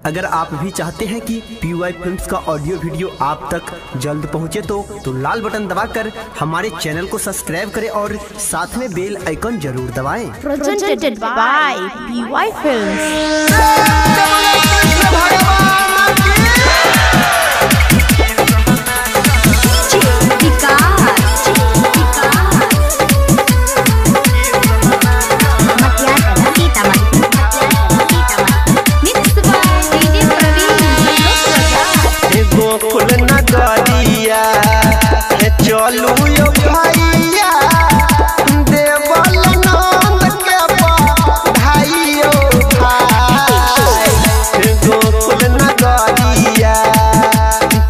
अगर आप भी चाहते हैं कि PY फिल्म्स का ऑडियो वीडियो आप तक जल्द पहुंचे तो लाल बटन दबाकर हमारे चैनल को सब्सक्राइब करें और साथ में बेल आइकन जरूर दबाएं। Presented by PY Films। चलू यो भैया देवल नंद के भाइयो भाई गोकुल नगरिया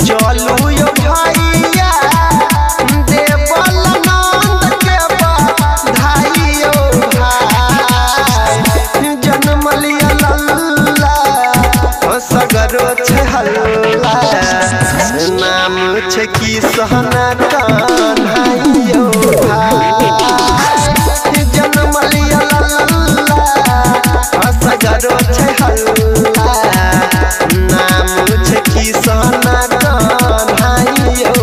चलू यो भैया देवल नंद के भाइयो भाई जन्म लिया लल्ला सगरो छे हल्ला नाम छे की सहना कान्हाइयो भाई जन्म लिया लल्ला सगरो छे हल्ला नाम छे की सहना कान्हाइयो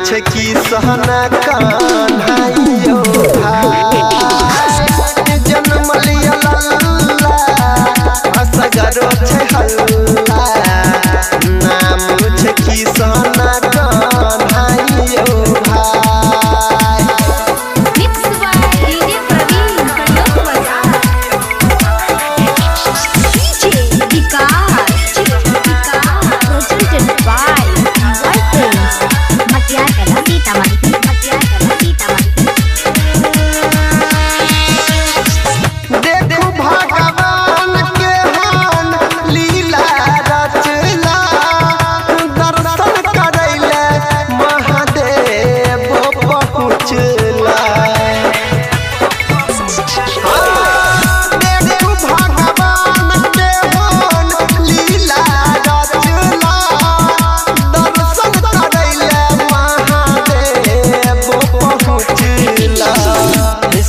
छे की सहना कान्हाइयो भाई जन्म लिया लल्ला सगरो छे हल्ला नाम छे की सहना कान्हाइयो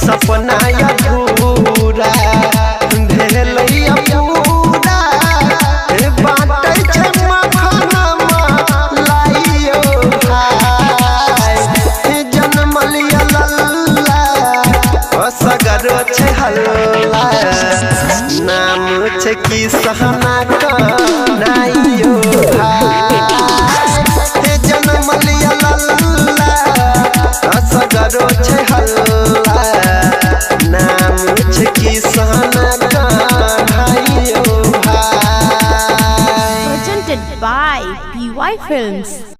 सपना अधूरा भेलैया पूरा बाटै छै मखनमा लाइयो भाई जन्म लिया लल्ला सगरो छे हल्ला नाम छे की सहना कान्हाइयो भाई जन्म लिया लल्ला सगरो छे हल्ला नाम छे की सहना कान्हाइयो भाई। Presented by PY Films।